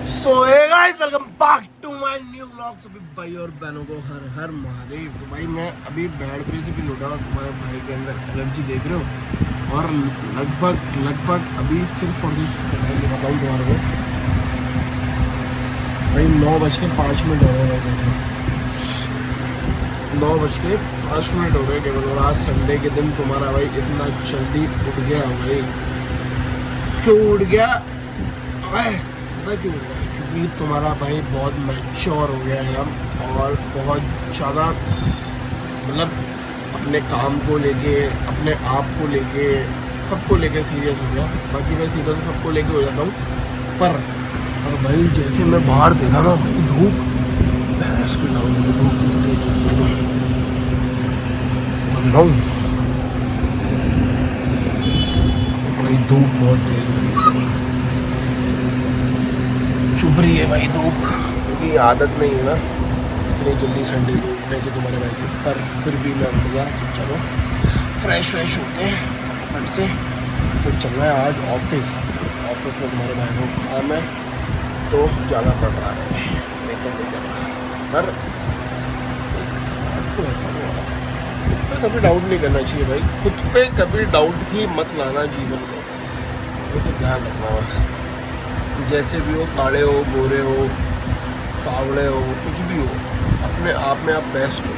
So hey guys, welcome back to my new vlog. सभी भाई और बहनों को हर हर महादेव। तो भाई मैं अभी बेड पे से भी लौटा और तुम्हारे भाई के अंदर एनर्जी देख रहे हो। और लगभग अभी सिर्फ और सिर्फ बताऊँ तुम्हारे को भाई 9:05 हो रहे हैं। 9:05 हो गए केवल। और आज संडे के दिन तुम्हारा भाई इतना जल्दी उठ गया भाई। क्यों उठ गया भाई? पता क्यों? क्योंकि तुम्हारा भाई बहुत मैच्योर हो गया है और बहुत ज़्यादा मतलब अपने काम को लेके, अपने आप को लेके, सबको लेके सीरियस हो गया। बाकी मैं सीधा से सबको लेके हो जाता हूँ। पर भाई जैसे मैं बाहर देखा ना भाई, धूप भैंस की लाऊंगी, धूप भाई धूप बहुत तेज हो रही है। चुभ रही है भाई धूप, क्योंकि आदत नहीं है ना इतनी जल्दी संडे को उठने की तुम्हारे भाई की। पर फिर भी मैं उठ गया। चलो फ्रेश होते हैं फटाफट से, फिर चलना है आज ऑफिस में। तुम्हारे भाई को काम है तो जाना पड़ रहा है, नहीं तो नहीं जाना। पर खुद पे कभी डाउट नहीं करना चाहिए भाई। खुद पे कभी डाउट ही मत लाना जीवन में, तो ध्यान रखना बस। जैसे भी हो, काले हो, गोरे हो, सावड़े हो, कुछ भी हो, अपने आप में आप बेस्ट हो।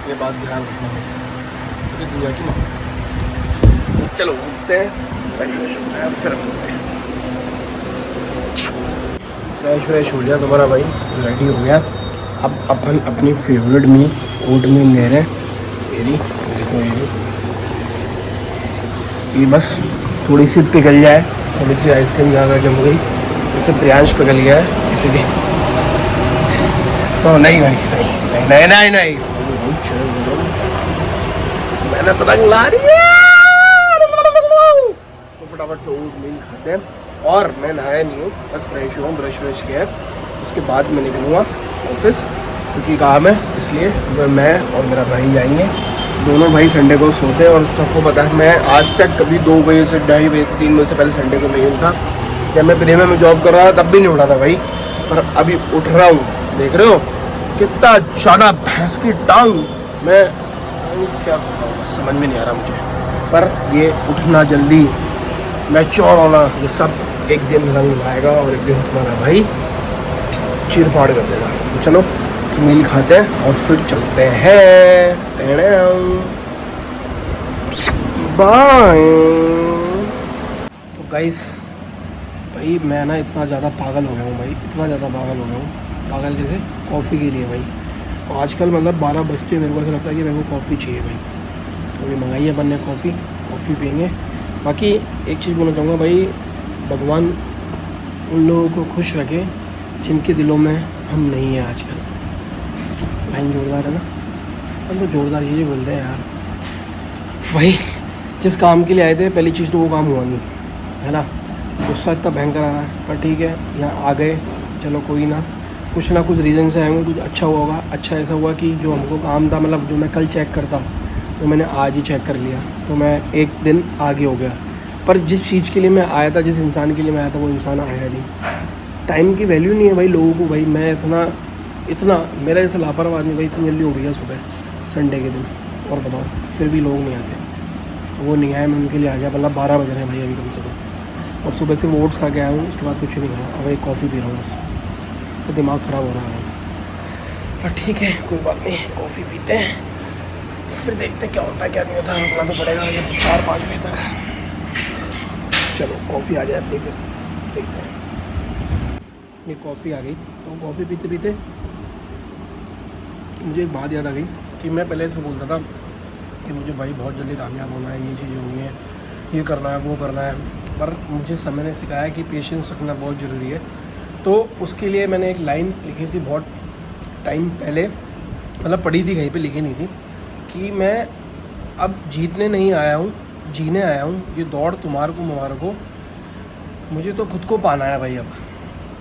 ये बात ध्यान रखना बस, क्योंकि दुनिया की माँ। चलो उठते हैं, फ्रेश होते हैं, फिर मिलते हैं। फ्रेश हो गया तुम्हारा भाई, रेडी हो गया। अब अपन अपनी फेवरेट मील ओट मील ले रहे हैं। देखो ये बस थोड़ी सी पिघल जाए, थोड़ी सी आइसक्रीम ज़्यादा जम गई, इससे प्रियांश पिघल गया है इसीलिए। तो नहीं भाई, नहीं मैंने पतंग ला रही है। तो फटाफट से ओट मील खाते हैं। और मैं नहाया नहीं हूँ, बस फ्रेश हुआ, ब्रश किया है। उसके बाद मैं निकलूँगा ऑफिस, क्योंकि काम है, इसलिए मैं और मेरा भाई जाएंगे। दोनों भाई संडे को सोते हैं और सबको पता है मैं आज तक कभी 2 बजे से 2:30 बजे से 3 बजे से पहले संडे को नहीं उठा। जब मैं प्रेमा में जॉब कर रहा था तब भी नहीं उठा था भाई, पर अभी उठ रहा हूँ। देख रहे हो कितना ज़्यादा भैंस की टांग। मैं क्या समझ में नहीं आ रहा मुझे, पर ये उठना जल्दी, मैच्योर होना, ये सब एक दिन रंग लाएगा और एक दिन तुम्हारा भाई चीर फाड़ कर देगा। तो चलो मील खाते हैं और फिर चलते हैं। बाय। तो गाइस भाई मैं ना इतना ज़्यादा पागल हो गया हूँ भाई, इतना ज़्यादा पागल हो गया हूँ। पागल जैसे कॉफ़ी के लिए भाई। और आजकल मतलब 12 बज के मेरे को ऐसा लगता है कि मेरे को कॉफ़ी चाहिए भाई। तो अभी मंगाई है बनने कॉफ़ी पियेंगे। बाकी एक चीज़ बोलना चाहूँगा भाई, भगवान उन लोगों को खुश रखे जिनके दिलों में हम नहीं हैं आजकल। लाइन जोरदार है ना, हम तो जोरदार चीज़ें बोलते हैं यार। भाई जिस काम के लिए आए थे पहली चीज़ तो वो काम हुआ नहीं है ना। गुस्सा इतना भयंकर आ रहा है, पर ठीक है यहाँ आ गए, चलो कोई ना कुछ रीज़न से आए होंगे, कुछ अच्छा हुआ होगा। अच्छा ऐसा हुआ कि जो हमको काम था, मतलब जो मैं कल चेक करता तो मैंने आज ही चेक कर लिया, तो मैं एक दिन आगे हो गया। पर जिस चीज़ के लिए मैं आया था, जिस इंसान के लिए मैं आया था, वो इंसान आया नहीं। टाइम की वैल्यू नहीं है भाई लोगों को। भाई मैं इतना मेरा जैसे लापरवाह आदमी भाई इतनी जल्दी हो गया सुबह संडे के दिन, और बताओ फिर भी लोग नहीं आते। वो नहीं आए, मैं उनके लिए आ गया। मतलब 12 बज रहे हैं भाई अभी कम से कम, और सुबह से ओट्स खा के आया हूँ, उसके बाद कुछ नहीं खाया। अब एक कॉफ़ी पी रहा हूँ बस, तो दिमाग ख़राब हो रहा है भाई। पर ठीक है कोई बात नहीं, कॉफ़ी पीते हैं, फिर देखते क्या होता है क्या नहीं होता है। रुकना तो पड़ेगा ये 4-5 बजे तक। चलो कॉफ़ी आ जाए अपनी, फिर देखते हैं। ये कॉफ़ी आ गई, तो कॉफ़ी पीते पीते मुझे एक बात याद आ गई कि मैं पहले से बोलता था कि मुझे भाई बहुत जल्दी कामयाब होना है, ये चीज़ें होनी है, ये करना है, वो करना है। पर मुझे समय ने सिखाया कि पेशेंस रखना बहुत ज़रूरी है। तो उसके लिए मैंने एक लाइन लिखी थी बहुत टाइम पहले, मतलब पढ़ी थी कहीं पे, लिखी नहीं थी, कि मैं अब जीतने नहीं आया हूँ, जीने आया हूँ। ये दौड़ तुम्हारे को मुबारक हो, मुझे तो खुद को पाना है भाई अब।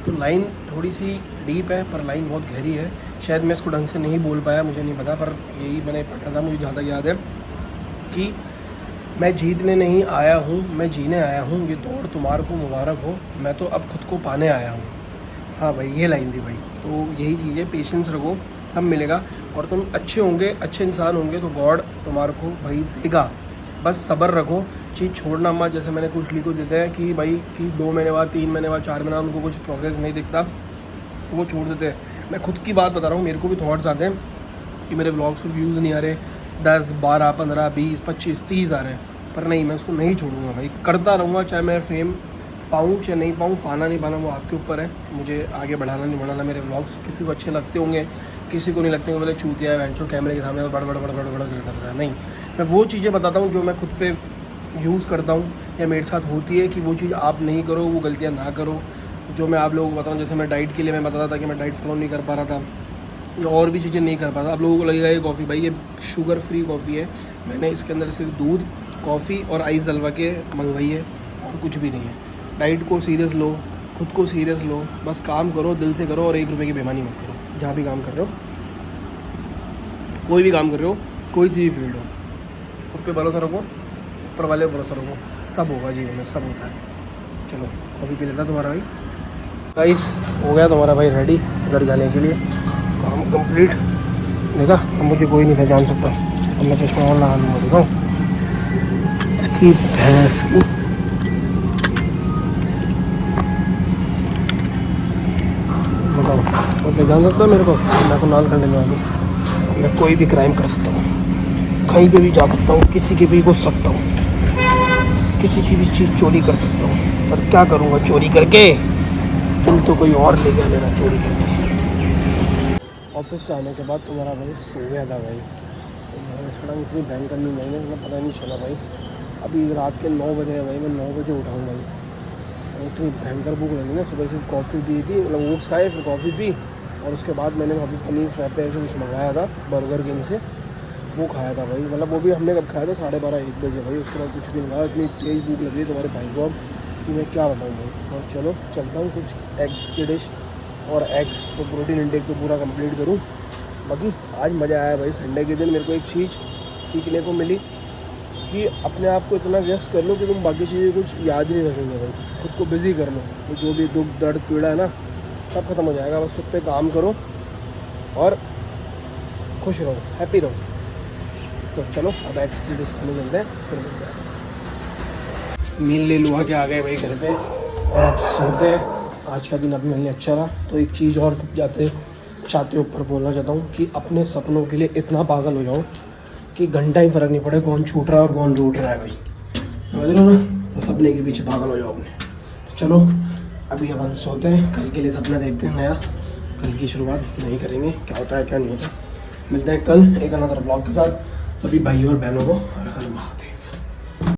तो लाइन थोड़ी सी डीप है, पर लाइन बहुत गहरी है। शायद मैं इसको ढंग से नहीं बोल पाया, मुझे नहीं पता, पर यही मैंने पढ़ा था, मुझे जहाँ तक याद है कि मैं जीतने नहीं आया हूँ, मैं जीने आया हूँ। ये दौड़ तुम्हारे को मुबारक हो, मैं तो अब खुद को पाने आया हूँ। हाँ भाई, ये लाइन थी भाई। तो यही चीज़ है, पेशेंस रखो, सब मिलेगा। और तुम अच्छे होंगे, अच्छे इंसान होंगे तो गॉड तुम्हारे को भाई देगा। बस सब्र रखो, चीज़ छोड़ना मत। जैसे मैंने कुछ को देते हैं कि भाई कि 2 महीने बाद, 3 महीने बाद, 4 महीने बाद उनको कुछ प्रोग्रेस नहीं दिखता तो वो छोड़ देते हैं। मैं खुद की बात बता रहा हूँ, मेरे को भी थॉट्स आते हैं कि मेरे व्लॉग्स पर व्यूज़ नहीं आ रहे, 10, 12, 15, 20, 25, 30 आ रहे हैं, पर नहीं, मैं उसको नहीं छोड़ूंगा भाई, करता रहूँगा। चाहे मैं फेम पाऊँ चाहे नहीं पाऊँ, पाना नहीं पाना वो आपके ऊपर है, मुझे आगे बढ़ाना नहीं बढ़ाना। मेरे व्लॉग्स किसी को अच्छे लगते होंगे, किसी को नहीं लगते होंगे, बोले चूतिया है वैंचो कैमरे के सामने बड़ बड़ करता रहता है। नहीं, मैं वो चीज़ें बताता हूँ जो मैं खुद पे यूज़ करता हूँ या मेरे साथ होती है, कि वो चीज़ आप नहीं करो, वो गलतियाँ ना करो। जो मैं आप लोगों को बताऊँ, जैसे मैं डाइट के लिए मैं बताता था कि मैं डाइट फॉलो नहीं कर पा रहा था या और भी चीज़ें नहीं कर पा रहा। आप लोगों को लगेगा ये कॉफ़ी भाई ये शुगर फ्री कॉफ़ी है, मैंने इसके अंदर सिर्फ दूध, कॉफ़ी और आइस जलवा के मंगवाई है, और कुछ भी नहीं है। डाइट को सीरियस लो, खुद को सीरियस लो, बस काम करो, दिल से करो, और 1 रुपये की बेईमानी मत करो। जहाँ भी काम कर रहे हो, कोई भी काम कर रहे हो, कोई सी भी फील्ड हो, खुद पे भरोसा रखो, ऊपर वाले पे भरोसा रखो, सब होगा जीवन में, सब होता है। चलो कॉफ़ी पी लेता तुम्हारा भाई। गाइस हो गया तुम्हारा भाई रेडी घर जाने के लिए, काम कंप्लीट। देखा, अब मुझे कोई नहीं पहचान सकता। अब मैं चश्मा और लगा लूँगा, देखो इसकी भैंस की। बताओ, वो पहचान सकता है मेरे को? मैं तो लाल कंडे में आ गया। मैं कोई भी क्राइम कर सकता हूँ, कहीं पे भी जा सकता हूँ, किसी के भी घुस सकता हूँ, किसी की भी चीज़ चोरी कर सकता हूँ, पर क्या करूँगा चोरी करके? दिल तो कोई और ले गया मेरा चोरी करके। ऑफिस से आने के बाद तुम्हारा भाई सो गया था भाई, थोड़ा इतनी भयंकर नींद आई ना, पता नहीं चला भाई। अभी रात के 9 बजे है भाई, मैं 9 बजे उठाऊँ भाई, और इतनी भयंकर भूख लगी ना। सुबह सिर्फ कॉफ़ी पी थी, मतलब ओट्स खाए, फिर कॉफ़ी पी, और उसके बाद मैंने अभी पनीर फ्राइपे ऐसे कुछ मंगाया था बर्गर किंग से, वो खाया था भाई। मतलब वो भी हमने कब खाया था, 12:30 1 बजे भाई। उसके बाद कुछ भी नहीं खाया, इतनी तेज़ भूख लगी है तुम्हारे भाई को अब कि मैं क्या बताऊँ भाई। और चलो चलता हूँ, कुछ एग्स की डिश और एग्स तो प्रोटीन इंटेक तो पूरा कंप्लीट करूँ। बाकी आज मज़ा आया भाई। संडे के दिन मेरे को एक चीज़ सीखने को मिली कि अपने आप को इतना व्यस्त कर लो कि तुम बाकी चीज़ें कुछ याद ही नहीं रखेंगे भाई। खुद को बिज़ी कर लो, तो जो भी दुख दर्द पीड़ा है ना, सब खत्म हो जाएगा। बस खुद पे काम करो और खुश रहो, हैप्पी रहो। तो चलो अब एग्स की डिश खाने मिलते हैं, फिर मिलते हैं। मील ले लुआ के आ गए भाई घर पे, और अब सोते हैं। आज का दिन अपने लिए अच्छा रहा। तो एक चीज़ और चाहते ऊपर बोलना चाहता हूँ कि अपने सपनों के लिए इतना पागल हो जाओ कि घंटा ही फ़र्क नहीं पड़े कौन छूट रहा है और कौन रूठ रहा है भाई, समझ लो ना। तो सपने के पीछे पागल हो जाओ अपने। तो चलो अभी अपन सोते हैं, कल के लिए सपना देखते हैं नया, कल की शुरुआत नहीं करेंगे, क्या होता है क्या नहीं होता। मिलते हैं कल एक अनदर व्लॉग के साथ। सभी भाइयों और बहनों को